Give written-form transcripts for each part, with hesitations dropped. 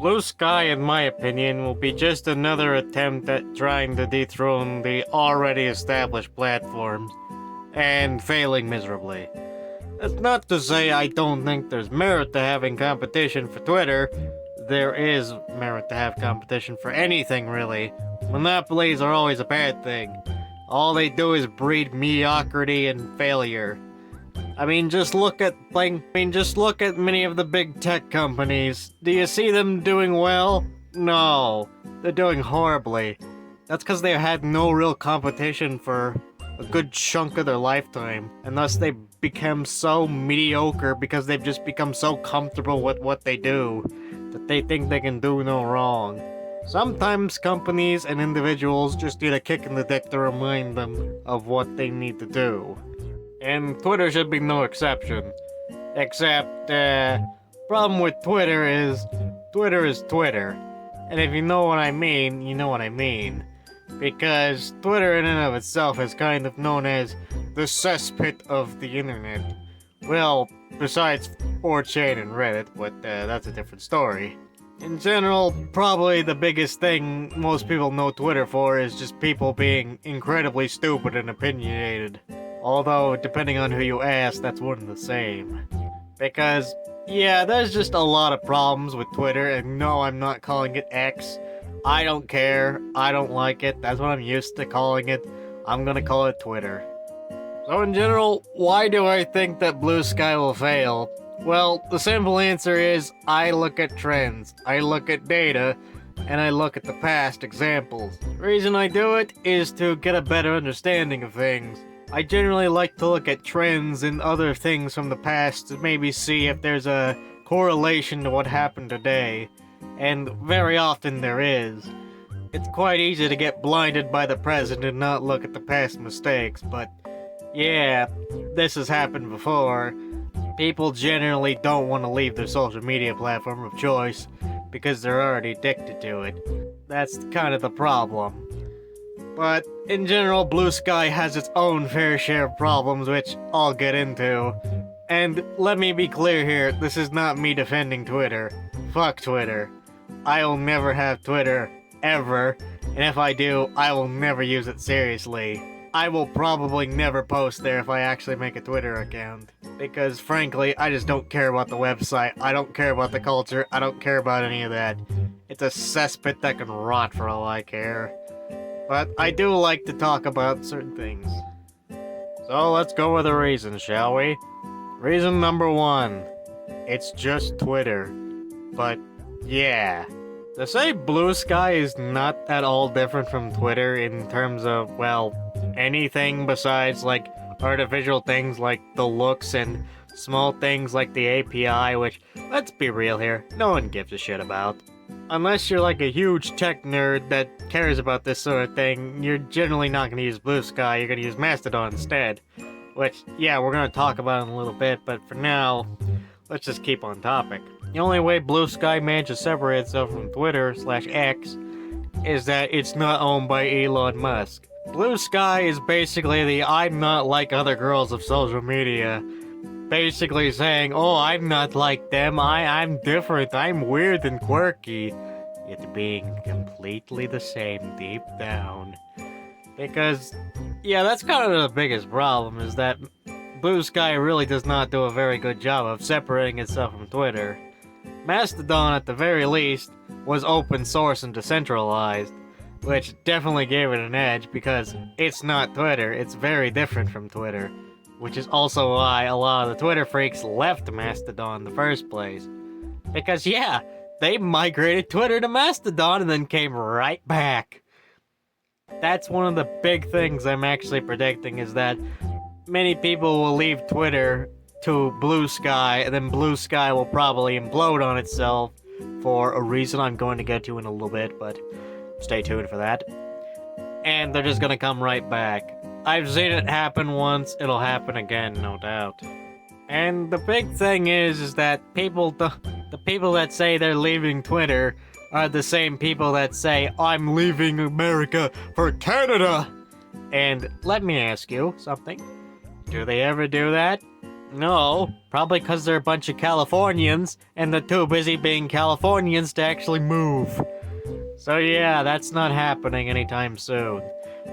Blue Sky, in my opinion, will be just another attempt at trying to dethrone the already established platforms, and failing miserably. That's not to say I don't think there's merit to having competition for Twitter. There is merit to have competition for anything, really. Monopolies are always a bad thing. All they do is breed mediocrity and failure. Just look at many of the big tech companies. Do you see them doing well? No, they're doing horribly. That's because they had no real competition for a good chunk of their lifetime, and thus they become so mediocre because they've just become so comfortable with what they do that they think they can do no wrong. Sometimes companies and individuals just need a kick in the dick to remind them of what they need to do. And Twitter should be no exception. Except, problem with Twitter is Twitter. And if you know what I mean, you know what I mean. Because Twitter in and of itself is kind of known as the cesspit of the internet. Well, besides 4chan and Reddit, but that's a different story. In general, probably the biggest thing most people know Twitter for is just people being incredibly stupid and opinionated. Although, depending on who you ask, that's one and the same. Because, yeah, there's just a lot of problems with Twitter, and no, I'm not calling it X. I don't care. I don't like it. That's what I'm used to calling it. I'm gonna call it Twitter. So in general, why do I think that Blue Sky will fail? Well, the simple answer is, I look at trends, I look at data, and I look at the past examples. The reason I do it is to get a better understanding of things. I generally like to look at trends and other things from the past to maybe see if there's a correlation to what happened today. And very often there is. It's quite easy to get blinded by the present and not look at the past mistakes, but yeah, this has happened before. People generally don't want to leave their social media platform of choice because they're already addicted to it. That's kind of the problem. But in general, Blue Sky has its own fair share of problems, which I'll get into. And let me be clear here, this is not me defending Twitter. Fuck Twitter. I'll never have Twitter, ever, and if I do, I will never use it seriously. I will probably never post there if I actually make a Twitter account. Because frankly, I just don't care about the website, I don't care about the culture, I don't care about any of that. It's a cesspit that can rot for all I care. But I do like to talk about certain things. So let's go with the reasons, shall we? Reason number 1. It's just Twitter. But yeah. To say Blue Sky is not at all different from Twitter in terms of, well, anything besides, like, artificial things like the looks and small things like the API, which, let's be real here, no one gives a shit about. Unless you're like a huge tech nerd that cares about this sort of thing, you're generally not going to use Blue Sky, you're going to use Mastodon instead. Which, yeah, we're going to talk about in a little bit, but for now, let's just keep on topic. The only way Blue Sky manages to separate itself from Twitter/X is that it's not owned by Elon Musk. Blue Sky is basically the I'm not like other girls of social media. Basically saying, oh, I'm not like them, I'm different, I'm weird and quirky. Yet being completely the same deep down. Because, yeah, that's kind of the biggest problem, is that Blue Sky really does not do a very good job of separating itself from Twitter. Mastodon, at the very least, was open source and decentralized, which definitely gave it an edge because it's not Twitter, it's very different from Twitter, which is also why a lot of the Twitter freaks left Mastodon in the first place. Because yeah, they migrated Twitter to Mastodon and then came right back. That's one of the big things I'm actually predicting, is that many people will leave Twitter to Blue Sky, and then Blue Sky will probably implode on itself for a reason I'm going to get to in a little bit, but stay tuned for that. And they're just gonna come right back. I've seen it happen once, it'll happen again, no doubt. And the big thing is that the people that say they're leaving Twitter are the same people that say, I'm leaving America for Canada! And let me ask you something. Do they ever do that? No, probably because they're a bunch of Californians, and they're too busy being Californians to actually move. So yeah, that's not happening anytime soon.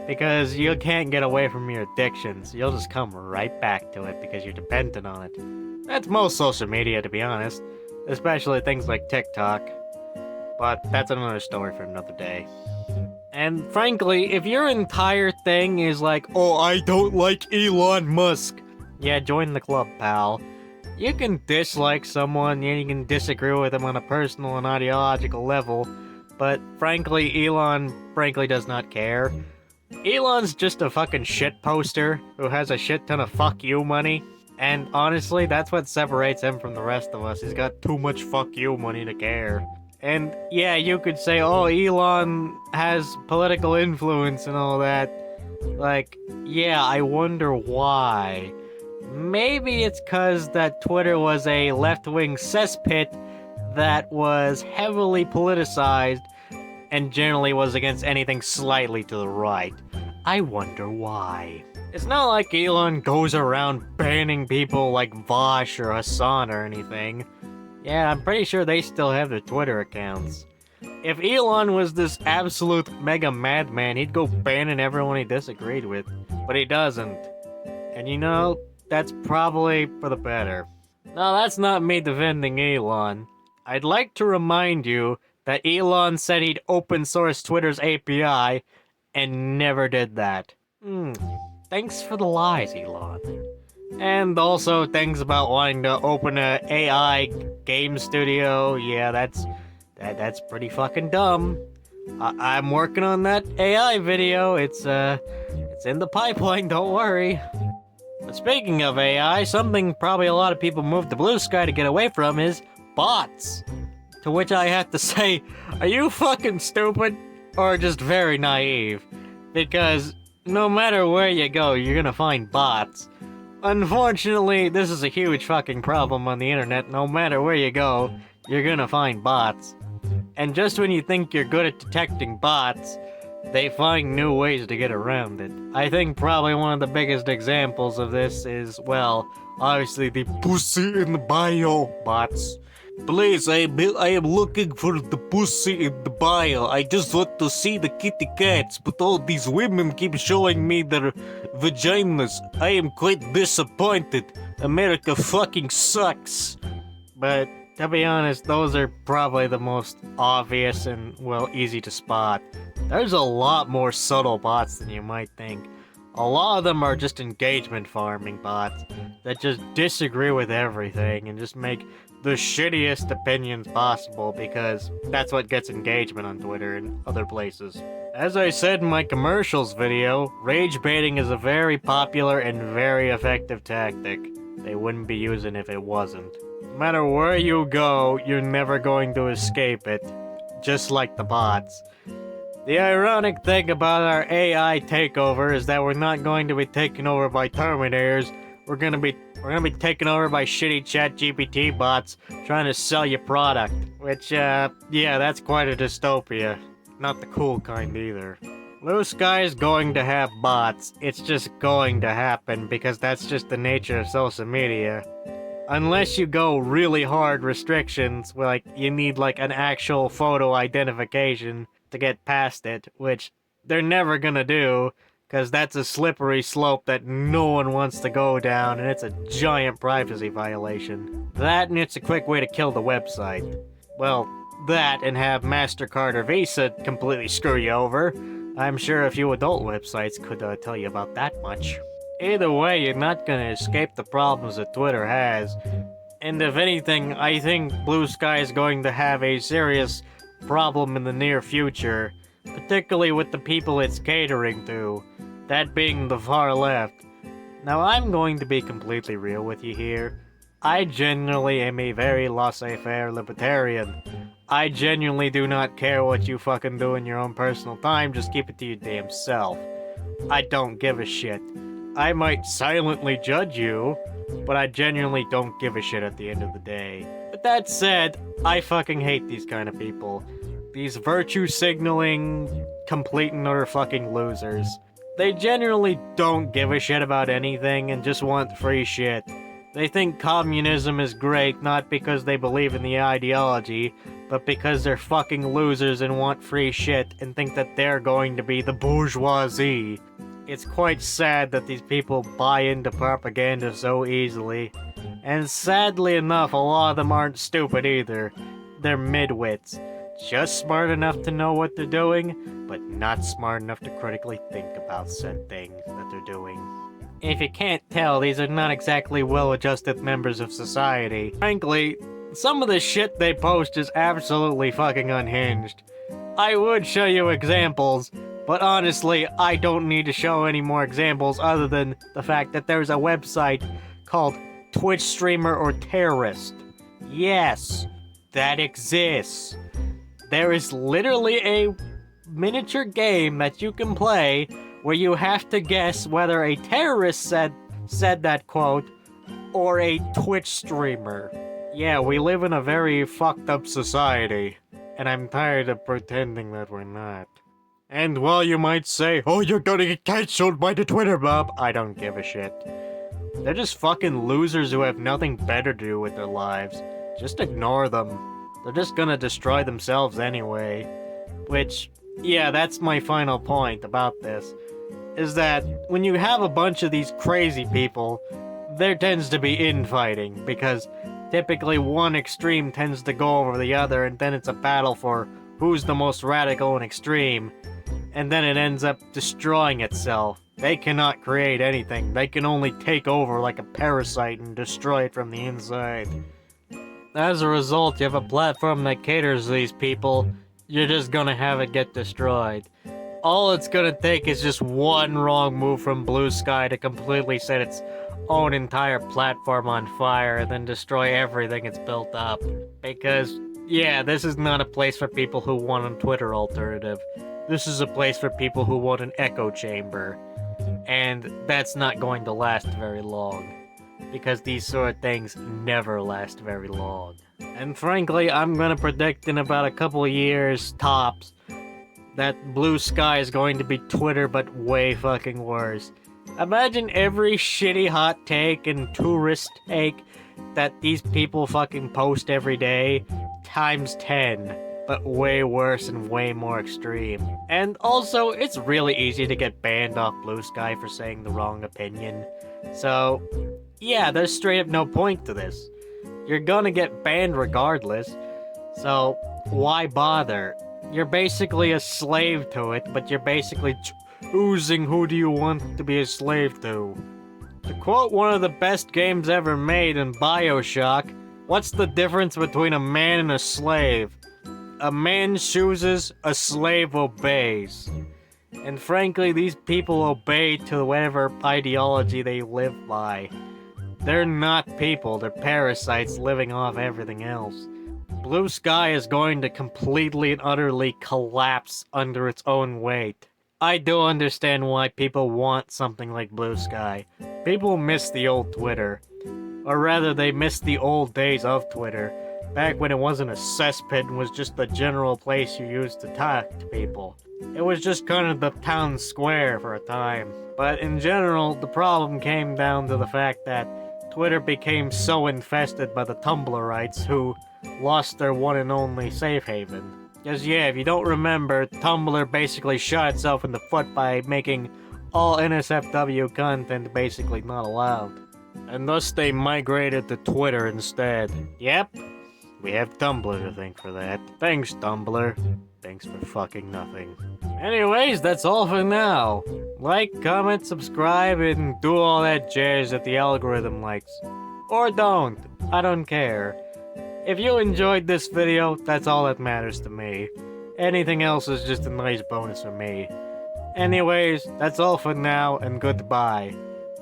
Because you can't get away from your addictions. You'll just come right back to it because you're dependent on it. That's most social media, to be honest. Especially things like TikTok. But that's another story for another day. And frankly, if your entire thing is like, oh, I don't like Elon Musk. Yeah, join the club, pal. You can dislike someone, and you can disagree with them on a personal and ideological level, but frankly, Elon does not care. Elon's just a fucking shit poster who has a shit ton of fuck you money, and honestly, that's what separates him from the rest of us. He's got too much fuck you money to care. And yeah, you could say, oh, Elon has political influence and all that. Like, yeah, I wonder why. Maybe it's cause that Twitter was a left-wing cesspit that was heavily politicized and generally was against anything slightly to the right. I wonder why. It's not like Elon goes around banning people like Vosh or Hassan or anything. Yeah, I'm pretty sure they still have their Twitter accounts. If Elon was this absolute mega madman, he'd go banning everyone he disagreed with. But he doesn't. And you know, that's probably for the better. No, that's not me defending Elon. I'd like to remind you that Elon said he'd open source Twitter's API and never did that. Thanks for the lies, Elon. And also things about wanting to open a AI game studio. Yeah, that's pretty fucking dumb. I'm working on that AI video. It's in the pipeline, don't worry. But speaking of AI, something probably a lot of people moved to bluesky to get away from is bots. To which I have to say, are you fucking stupid or just very naive? Because no matter where you go, you're gonna find bots. Unfortunately, this is a huge fucking problem on the internet. No matter where you go, you're gonna find bots. And just when you think you're good at detecting bots, they find new ways to get around it. I think probably one of the biggest examples of this is, well, obviously the pussy in the bio bots. Please, I am looking for the pussy in the bio. I just want to see the kitty cats, but all these women keep showing me their vaginas. I am quite disappointed. America fucking sucks. But to be honest, those are probably the most obvious and, well, easy to spot. There's a lot more subtle bots than you might think. A lot of them are just engagement farming bots that just disagree with everything and just make the shittiest opinions possible because that's what gets engagement on Twitter and other places. As I said in my commercials video, rage baiting is a very popular and very effective tactic. They wouldn't be using if it wasn't. No matter where you go, you're never going to escape it, just like the bots. The ironic thing about our AI takeover is that we're not going to be taken over by Terminators. We're gonna be taken over by shitty ChatGPT bots trying to sell you product. Which, yeah, that's quite a dystopia. Not the cool kind either. Bluesky is going to have bots. It's just going to happen because that's just the nature of social media. Unless you go really hard restrictions, like you need like an actual photo identification to get past it, which they're never gonna do, because that's a slippery slope that no one wants to go down, and it's a giant privacy violation. That, and it's a quick way to kill the website. Well, that, and have MasterCard or Visa completely screw you over. I'm sure a few adult websites could tell you about that much. Either way, you're not gonna escape the problems that Twitter has. And if anything, I think Bluesky is going to have a serious problem in the near future, particularly with the people it's catering to, that being the far left. Now, I'm going to be completely real with you here. I genuinely am a very laissez-faire libertarian. I genuinely do not care what you fucking do in your own personal time, just keep it to your damn self. I don't give a shit. I might silently judge you, but I genuinely don't give a shit at the end of the day. But that said, I fucking hate these kind of people. These virtue signaling, complete and utter fucking losers. They genuinely don't give a shit about anything and just want free shit. They think communism is great not because they believe in the ideology, but because they're fucking losers and want free shit and think that they're going to be the bourgeoisie. It's quite sad that these people buy into propaganda so easily. And sadly enough, a lot of them aren't stupid either. They're midwits. Just smart enough to know what they're doing, but not smart enough to critically think about said thing that they're doing. If you can't tell, these are not exactly well-adjusted members of society. Frankly, some of the shit they post is absolutely fucking unhinged. I would show you examples, but honestly, I don't need to show any more examples other than the fact that there's a website called Twitch Streamer or Terrorist. Yes, that exists. There is literally a miniature game that you can play where you have to guess whether a terrorist said that quote or a Twitch streamer. Yeah, we live in a very fucked up society, and I'm tired of pretending that we're not. And while you might say, oh, you're gonna get cancelled by the Twitter mob, I don't give a shit. They're just fucking losers who have nothing better to do with their lives. Just ignore them. They're just gonna destroy themselves anyway. Which, yeah, that's my final point about this. Is that when you have a bunch of these crazy people, there tends to be infighting, because typically one extreme tends to go over the other, and then it's a battle for who's the most radical and extreme, and then it ends up destroying itself. They cannot create anything. They can only take over like a parasite and destroy it from the inside. As a result, you have a platform that caters to these people, you're just gonna have it get destroyed. All it's gonna take is just one wrong move from bluesky to completely set its own entire platform on fire and then destroy everything it's built up. Because, yeah, this is not a place for people who want a Twitter alternative. This is a place for people who want an echo chamber. And that's not going to last very long. Because these sort of things never last very long. And frankly, I'm gonna predict in about a couple of years, tops, that bluesky is going to be Twitter, but way fucking worse. Imagine every shitty hot take and tourist take that these people fucking post every day, times 10, but way worse and way more extreme. And also, it's really easy to get banned off bluesky for saying the wrong opinion. So, yeah, there's straight up no point to this. You're gonna get banned regardless, so why bother? You're basically a slave to it, but you're basically choosing who do you want to be a slave to. To quote one of the best games ever made in BioShock, what's the difference between a man and a slave? A man chooses, a slave obeys. And frankly, these people obey to whatever ideology they live by. They're not people, they're parasites living off everything else. Bluesky is going to completely and utterly collapse under its own weight. I do understand why people want something like Bluesky. People miss the old Twitter. Or rather, they miss the old days of Twitter. Back when it wasn't a cesspit and was just the general place you used to talk to people. It was just kind of the town square for a time. But in general, the problem came down to the fact that Twitter became so infested by the Tumblrites who lost their one and only safe haven. Because yeah, if you don't remember, Tumblr basically shot itself in the foot by making all NSFW content basically not allowed. And thus they migrated to Twitter instead. Yep, we have Tumblr to thank for that. Thanks, Tumblr. Thanks for fucking nothing. Anyways, that's all for now. Like, comment, subscribe, and do all that jazz that the algorithm likes. Or don't. I don't care. If you enjoyed this video, that's all that matters to me. Anything else is just a nice bonus for me. Anyways, that's all for now, and goodbye.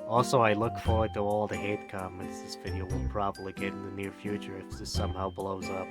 Also, I look forward to all the hate comments this video will probably get in the near future if this somehow blows up.